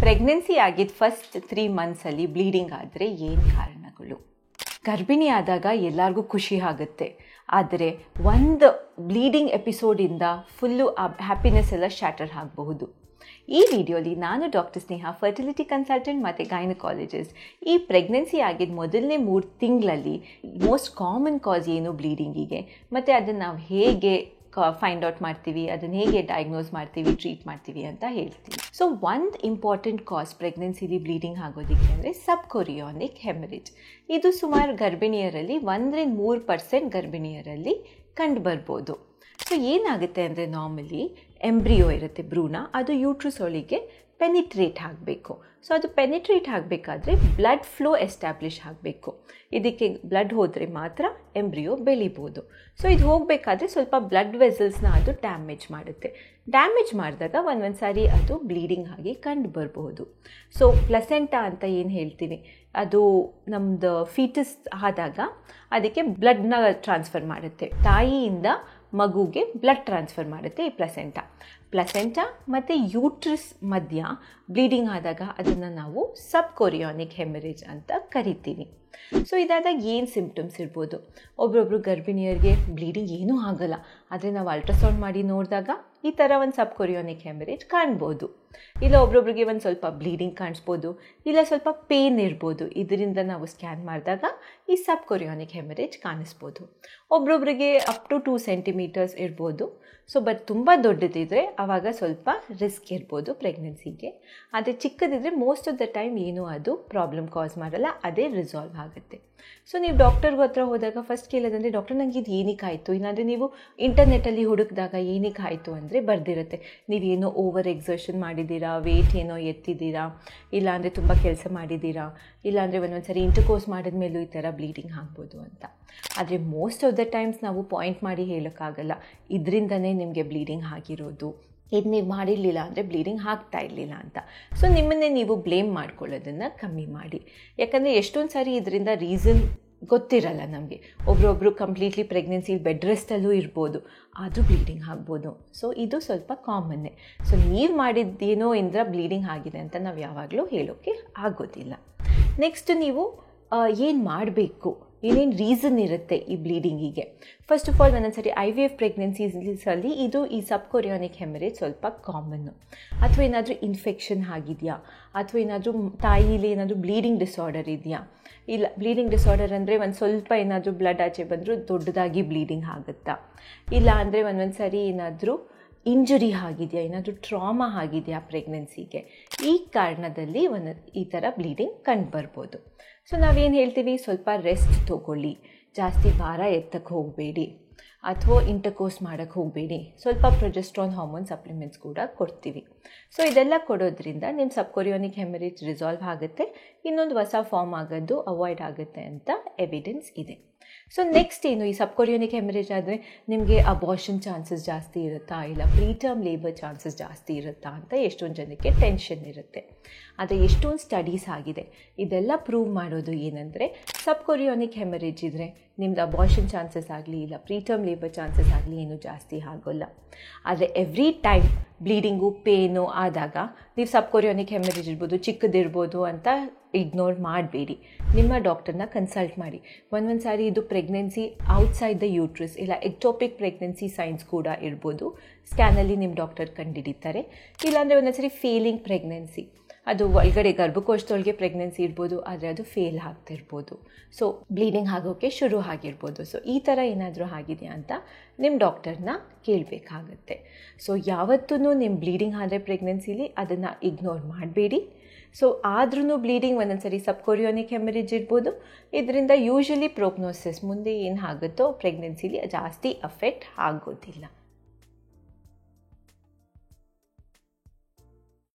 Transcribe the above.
Pregnancy ಆಗಿದ್ದ first 3 ಮಂತ್ಸಲ್ಲಿ bleeding ಆದರೆ ಏನು ಕಾರಣಗಳು? ಗರ್ಭಿಣಿ ಆದಾಗ ಎಲ್ಲರಿಗೂ ಖುಷಿ ಆಗುತ್ತೆ, ಆದರೆ ಒಂದು ಬ್ಲೀಡಿಂಗ್ ಎಪಿಸೋಡಿಂದ ಫುಲ್ಲು ಹ್ಯಾಪಿನೆಸ್ ಎಲ್ಲ ಶ್ಯಾಟರ್ ಆಗಬಹುದು. ಈ ವಿಡಿಯೋಲಿ ನಾನು ಡಾಕ್ಟರ್ ಸ್ನೇಹ, ಫರ್ಟಿಲಿಟಿ ಕನ್ಸಲ್ಟೆಂಟ್ ಮತ್ತು ಗೈನಕಾಲಜಿಸ್ಟ್, ಈ ಪ್ರೆಗ್ನೆನ್ಸಿ ಆಗಿದ್ದ ಮೊದಲನೇ 3 ತಿಂಗಳಲ್ಲಿ ಮೋಸ್ಟ್ ಕಾಮನ್ ಕಾಸ್ ಏನು ಬ್ಲೀಡಿಂಗಿಗೆ, ಮತ್ತು ಅದನ್ನು ನಾವು ಹೇಗೆ ಫೈಂಡ್ ಔಟ್ ಮಾಡ್ತೀವಿ, ಅದನ್ನು ಹೇಗೆ ಡಯಾಗ್ನೋಸ್ ಮಾಡ್ತೀವಿ, ಟ್ರೀಟ್ ಮಾಡ್ತೀವಿ ಅಂತ ಹೇಳ್ತೀವಿ. ಸೊ ಒಂದು ಇಂಪಾರ್ಟೆಂಟ್ ಕಾಸ್ ಪ್ರೆಗ್ನೆನ್ಸಿಲಿ ಬ್ಲೀಡಿಂಗ್ ಆಗೋದಕ್ಕೆ ಅಂದರೆ ಸಬ್ಕೊರಿಯಾನಿಕ್ ಹೆಮರೇಜ್. ಇದು ಸುಮಾರು ಗರ್ಭಿಣಿಯರಲ್ಲಿ 1-3% ಗರ್ಭಿಣಿಯರಲ್ಲಿ ಕಂಡು ಬರ್ಬೋದು. ಸೊ ಏನಾಗುತ್ತೆ ಅಂದರೆ ನಾರ್ಮಲಿ ಎಂಬ್ರಿಯೋ ಇರುತ್ತೆ, ಭ್ರೂಣ, ಅದು ಯೂಟ್ರಸ್ ಒಳಗೆ ಪೆನಿಟ್ರೇಟ್ ಆಗಬೇಕು. ಸೊ ಅದು ಪೆನಿಟ್ರೇಟ್ ಆಗಬೇಕಾದ್ರೆ ಬ್ಲಡ್ ಫ್ಲೋ ಎಸ್ಟಾಬ್ಲಿಷ್ ಆಗಬೇಕು. ಇದಕ್ಕೆ ಬ್ಲಡ್ ಹೋದರೆ ಮಾತ್ರ ಎಂಬ್ರಿಯೋ ಬೆಳಿಬೋದು. ಸೊ ಇದು ಹೋಗಬೇಕಾದ್ರೆ ಸ್ವಲ್ಪ ಬ್ಲಡ್ ವೆಸಲ್ಸ್ನ ಅದು ಡ್ಯಾಮೇಜ್ ಮಾಡುತ್ತೆ. ಡ್ಯಾಮೇಜ್ ಮಾಡಿದಾಗ ಒಂದೊಂದು ಸಾರಿ ಅದು ಬ್ಲೀಡಿಂಗ್ ಆಗಿ ಕಂಡು ಬರ್ಬೋದು. ಸೊ ಪ್ಲಸೆಂಟಾ ಅಂತ ಏನು ಹೇಳ್ತೀವಿ, ಅದು ನಮ್ಮದು ಫೀಟಸ್ ಆದಾಗ ಅದಕ್ಕೆ ಬ್ಲಡ್ನ ಟ್ರಾನ್ಸ್ಫರ್ ಮಾಡುತ್ತೆ. ತಾಯಿಯಿಂದ ಮಗುಗೆ ಬ್ಲಡ್ ಟ್ರಾನ್ಸ್ಫರ್ ಮಾಡುತ್ತೆ ಈ ಪ್ಲಸೆಂಟಾ ಮತ್ತು ಯೂಟ್ರಸ್ ಮಧ್ಯ ಬ್ಲೀಡಿಂಗ್ ಆದಾಗ ಅದನ್ನು ನಾವು ಸಬ್ಕೊರಿಯಾನಿಕ್ ಹೆಮರೇಜ್ ಅಂತ ಕರಿತೀವಿ. ಸೊ ಇದಾದಾಗ ಏನು ಸಿಂಪ್ಟಮ್ಸ್ ಇರ್ಬೋದು? ಒಬ್ರೊಬ್ರು ಗರ್ಭಿಣಿಯರಿಗೆ ಬ್ಲೀಡಿಂಗ್ ಏನೂ ಆಗಲ್ಲ, ಆದರೆ ನಾವು ಅಲ್ಟ್ರಾಸೌಂಡ್ ಮಾಡಿ ನೋಡಿದಾಗ ಈ ಥರ ಒಂದು ಸಬ್ಕೊರಿಯಾನಿಕ್ ಹೆಮರೇಜ್ ಕಾಣ್ಬೋದು. ಇಲ್ಲ ಒಬ್ರೊಬ್ರಿಗೆ ಒಂದು ಸ್ವಲ್ಪ ಬ್ಲೀಡಿಂಗ್ ಕಾಣಿಸ್ಬೋದು, ಇಲ್ಲ ಸ್ವಲ್ಪ ಪೇನ್ ಇರ್ಬೋದು. ಇದರಿಂದ ನಾವು ಸ್ಕ್ಯಾನ್ ಮಾಡಿದಾಗ ಈ ಸಬ್ಕೊರಿಯಾನಿಕ್ ಹೆಮರೇಜ್ ಕಾಣಿಸ್ಬೋದು. ಒಬ್ರೊಬ್ರಿಗೆ ಅಪ್ ಟು 2 ಸೆಂಟಿಮೀಟರ್ಸ್ ಇರ್ಬೋದು. ಸೊ ಬಟ್ ತುಂಬ ದೊಡ್ಡದಿದ್ದರೆ ಆವಾಗ ಸ್ವಲ್ಪ ರಿಸ್ಕ್ ಇರ್ಬೋದು ಪ್ರೆಗ್ನೆನ್ಸಿಗೆ. ಆದರೆ ಚಿಕ್ಕದಿದ್ದರೆ ಮೋಸ್ಟ್ ಆಫ್ ದ ಟೈಮ್ ಏನೂ ಅದು ಪ್ರಾಬ್ಲಮ್ ಕಾಸ್ ಮಾಡಲ್ಲ, ಅದೇ ರಿಸಾಲ್ವ್ ಆಗುತ್ತೆ. ಸೊ ನೀವು ಡಾಕ್ಟರ್ಗೆ ಹತ್ರ ಹೋದಾಗ ಫಸ್ಟ್ ಕೇಳೋದಂದರೆ, ಡಾಕ್ಟರ್ ನನಗೆ ಇದು ಏನಕ್ಕೆ ಆಯಿತು? ಇಲ್ಲಾಂದರೆ ನೀವು ಇಂಟರ್ನೆಟ್ಟಲ್ಲಿ ಹುಡುಕಿದಾಗ ಏನಕ್ಕೆ ಆಯಿತು ಅಂದರೆ ಬರ್ದಿರುತ್ತೆ, ನೀವೇನೋ ಓವರ್ ಎಕ್ಸರ್ಷನ್ ಮಾಡಿದ್ದೀರಾ, ವೆಯ್ಟ್ ಏನೋ ಎತ್ತಿದ್ದೀರಾ, ಇಲ್ಲಾಂದರೆ ತುಂಬ ಕೆಲಸ ಮಾಡಿದ್ದೀರಾ, ಇಲ್ಲಾಂದರೆ ಒಂದೊಂದು ಸರಿ ಇಂಟರ್ಕೋರ್ಸ್ ಮಾಡಿದ ಮೇಲೂ ಈ ಥರ ಬ್ಲೀಡಿಂಗ್ ಆಗ್ಬೋದು ಅಂತ. ಆದರೆ ಮೋಸ್ಟ್ ಆಫ್ ದ ಟೈಮ್ಸ್ ನಾವು ಪಾಯಿಂಟ್ ಮಾಡಿ ಹೇಳೋಕ್ಕಾಗಲ್ಲ, ಇದರಿಂದನೇ ನಿಮಗೆ ಬ್ಲೀಡಿಂಗ್ ಆಗಿರೋದು, ಇದು ನೀವು ಮಾಡಿರಲಿಲ್ಲ ಅಂದರೆ ಬ್ಲೀಡಿಂಗ್ ಆಗ್ತಾ ಇರಲಿಲ್ಲ ಅಂತ. ಸೊ ನಿಮ್ಮನ್ನೇ ನೀವು ಬ್ಲೇಮ್ ಮಾಡ್ಕೊಳ್ಳೋದನ್ನು ಕಮ್ಮಿ ಮಾಡಿ. ಯಾಕಂದರೆ ಎಷ್ಟೊಂದು ಸಾರಿ ಇದರಿಂದ ರೀಸನ್ ಗೊತ್ತಿರಲ್ಲ ನಮಗೆ. ಒಬ್ರೊಬ್ರು ಕಂಪ್ಲೀಟ್ಲಿ ಪ್ರೆಗ್ನೆನ್ಸಿಲಿ ಬೆಡ್ ರೆಸ್ಟಲ್ಲೂ ಇರ್ಬೋದು, ಅದು ಬ್ಲೀಡಿಂಗ್ ಆಗ್ಬೋದು. ಸೊ ಇದು ಸ್ವಲ್ಪ ಕಾಮನ್ನೇ. ಸೊ ನೀವು ಮಾಡಿದ್ದೇನೋ ಇಂದ ಬ್ಲೀಡಿಂಗ್ ಆಗಿದೆ ಅಂತ ನಾವು ಯಾವಾಗಲೂ ಹೇಳೋಕ್ಕೆ ಆಗೋದಿಲ್ಲ. ನೆಕ್ಸ್ಟ್ ನೀವು ಏನು ಮಾಡಬೇಕು, ಏನೇನು ರೀಸನ್ ಇರುತ್ತೆ ಈ ಬ್ಲೀಡಿಂಗಿಗೆ? ಫಸ್ಟ್ ಆಫ್ ಆಲ್ ಒಂದೊಂದ್ಸರಿ IVF ಪ್ರೆಗ್ನೆನ್ಸೀಸಲ್ಲಿ ಈ ಸಬ್ಕೊರಿಯಾನಿಕ್ ಹೆಮರೇಜ್ ಸ್ವಲ್ಪ ಕಾಮನ್ನು. ಅಥವಾ ಏನಾದರೂ ಇನ್ಫೆಕ್ಷನ್ ಆಗಿದೆಯಾ, ಅಥವಾ ಏನಾದರೂ ತಾಯಿಲಿ ಏನಾದರೂ ಬ್ಲೀಡಿಂಗ್ ಡಿಸಾರ್ಡರ್ ಇದೆಯಾ? ಇಲ್ಲ, ಬ್ಲೀಡಿಂಗ್ ಡಿಸಾರ್ಡರ್ ಅಂದರೆ ಒಂದು ಸ್ವಲ್ಪ ಏನಾದರೂ ಬ್ಲಡ್ ಆಚೆ ಬಂದರೂ ದೊಡ್ಡದಾಗಿ ಬ್ಲೀಡಿಂಗ್ ಆಗುತ್ತಾ? ಇಲ್ಲ ಅಂದರೆ ಒಂದೊಂದು ಸಾರಿ ಏನಾದರೂ ಇಂಜುರಿ ಆಗಿದೆಯಾ, ಏನಾದರೂ ಟ್ರಾಮಾ ಆಗಿದೆಯಾ ಪ್ರೆಗ್ನೆನ್ಸಿಗೆ? ಈ ಕಾರಣದಲ್ಲಿ ಈ ಥರ ಬ್ಲೀಡಿಂಗ್ ಕಂಡು ಬರ್ಬೋದು. ಸೊ ನಾವೇನು ಹೇಳ್ತೀವಿ, ಸ್ವಲ್ಪ ರೆಸ್ಟ್ ತೊಗೊಳ್ಳಿ, ಜಾಸ್ತಿ ಭಾರ ಎತ್ತಕ್ಕೆ ಹೋಗಬೇಡಿ, ಅಥವಾ ಇಂಟರ್ಕೋರ್ಸ್ ಮಾಡೋಕ್ಕೆ ಹೋಗಬೇಡಿ. ಸ್ವಲ್ಪ ಪ್ರೊಜೆಸ್ಟ್ರಾನ್ ಹಾರ್ಮೋನ್ ಸಪ್ಲಿಮೆಂಟ್ಸ್ ಕೂಡ ಕೊಡ್ತೀವಿ. ಸೊ ಇದೆಲ್ಲ ಕೊಡೋದ್ರಿಂದ ನಿಮ್ಮ ಸಬ್ಕೊರಿಯಾನಿಕ್ ಹೆಮರೇಜ್ ರಿಸಾಲ್ವ್ ಆಗುತ್ತೆ, ಇನ್ನೊಂದು ಹೊಸ ಫಾರ್ಮ್ ಆಗೋದು ಅವಾಯ್ಡ್ ಆಗುತ್ತೆ ಅಂತ ಎವಿಡೆನ್ಸ್ ಇದೆ. ಸೊ ನೆಕ್ಸ್ಟ್ ಏನು, ಈ ಸಬ್ಕೊರಿಯಾನಿಕ್ ಹೆಮರೇಜ್ ಆದರೆ ನಿಮಗೆ ಅಬಾರ್ಷನ್ ಚಾನ್ಸಸ್ ಜಾಸ್ತಿ ಇರುತ್ತಾ, ಇಲ್ಲ ಪ್ರೀಟರ್ಮ್ ಲೇಬರ್ ಚಾನ್ಸಸ್ ಜಾಸ್ತಿ ಇರುತ್ತಾ ಅಂತ ಎಷ್ಟೊಂದು ಜನಕ್ಕೆ ಟೆನ್ಷನ್ ಇರುತ್ತೆ. ಆದರೆ ಎಷ್ಟೊಂದು ಸ್ಟಡೀಸ್ ಆಗಿದೆ, ಇದೆಲ್ಲ ಪ್ರೂವ್ ಮಾಡೋದು ಏನಂದರೆ ಸಬ್ಕೊರಿಯಾನಿಕ್ ಹೆಮರೇಜ್ ಇದ್ದರೆ ನಿಮ್ದು ಅಬಾರ್ಷನ್ ಚಾನ್ಸಸ್ ಆಗಲಿ, ಇಲ್ಲ ಪ್ರೀಟರ್ಮ್ ಲೇಬರ್ ಚಾನ್ಸಸ್ ಆಗಲಿ ಏನೂ ಜಾಸ್ತಿ ಆಗೋಲ್ಲ. ಆದರೆ ಎವ್ರಿ ಟೈಮ್ ಬ್ಲೀಡಿಂಗು ಪೇನು ಆದಾಗ ನೀವು ಸಬ್ಕೊರಿಯಾನಿಕ್ ಹೆಮರೇಜ್ ಇರ್ಬೋದು, ಚಿಕ್ಕದಿರ್ಬೋದು ಅಂತ ಇಗ್ನೋರ್ ಮಾಡಬೇಡಿ. ನಿಮ್ಮ ಡಾಕ್ಟರ್ನ ಕನ್ಸಲ್ಟ್ ಮಾಡಿ. ಒಂದೊಂದು ಸಾರಿ ಇದು ಪ್ರೆಗ್ನೆನ್ಸಿ ಔಟ್ಸೈಡ್ ದ ಯೂಟ್ರಸ್ ಇಲ್ಲ ಎಕ್ಟೋಪಿಕ್ ಪ್ರೆಗ್ನೆನ್ಸಿ ಸೈನ್ಸ್ ಕೂಡ ಇರ್ಬೋದು. ಸ್ಕ್ಯಾನಲ್ಲಿ ನಿಮ್ಮ ಡಾಕ್ಟರ್ ಕಂಡುಹಿಡಿತಾರೆ. ಇಲ್ಲಾಂದರೆ ಒಂದೊಂದು ಸಾರಿ ಫೇಲಿಂಗ್ ಪ್ರೆಗ್ನೆನ್ಸಿ, ಅದು ಒಳಗಡೆ ಗರ್ಭಕೋಶದೊಳಗೆ ಪ್ರೆಗ್ನೆನ್ಸಿ ಇರ್ಬೋದು, ಆದರೆ ಅದು ಫೇಲ್ ಆಗ್ತಿರ್ಬೋದು. ಸೊ ಬ್ಲೀಡಿಂಗ್ ಆಗೋಕ್ಕೆ ಶುರು ಆಗಿರ್ಬೋದು. ಸೊ ಈ ಥರ ಏನಾದರೂ ಆಗಿದೆಯಾ ಅಂತ ನಿಮ್ಮ ಡಾಕ್ಟರ್ನ ಕೇಳಬೇಕಾಗತ್ತೆ. ಸೊ ಯಾವತ್ತೂ ನಿಮ್ಮ ಬ್ಲೀಡಿಂಗ್ ಆದರೆ ಪ್ರೆಗ್ನೆನ್ಸಿಲಿ ಅದನ್ನು ಇಗ್ನೋರ್ ಮಾಡಬೇಡಿ. ಸೊ ಆದ್ರೂ ಬ್ಲೀಡಿಂಗ್ ಒಂದೊಂದು ಸರಿ ಸಬ್ಕೊರಿಯಾನಿಕ್ ಹೆಮರೇಜ್ ಇರ್ಬೋದು. ಇದರಿಂದ ಯೂಶಲಿ ಪ್ರೋಗ್ನೋಸಿಸ್ ಮುಂದೆ ಏನು ಆಗುತ್ತೋ ಪ್ರೆಗ್ನೆನ್ಸಿಲಿ ಜಾಸ್ತಿ ಅಫೆಕ್ಟ್ ಆಗೋದಿಲ್ಲ.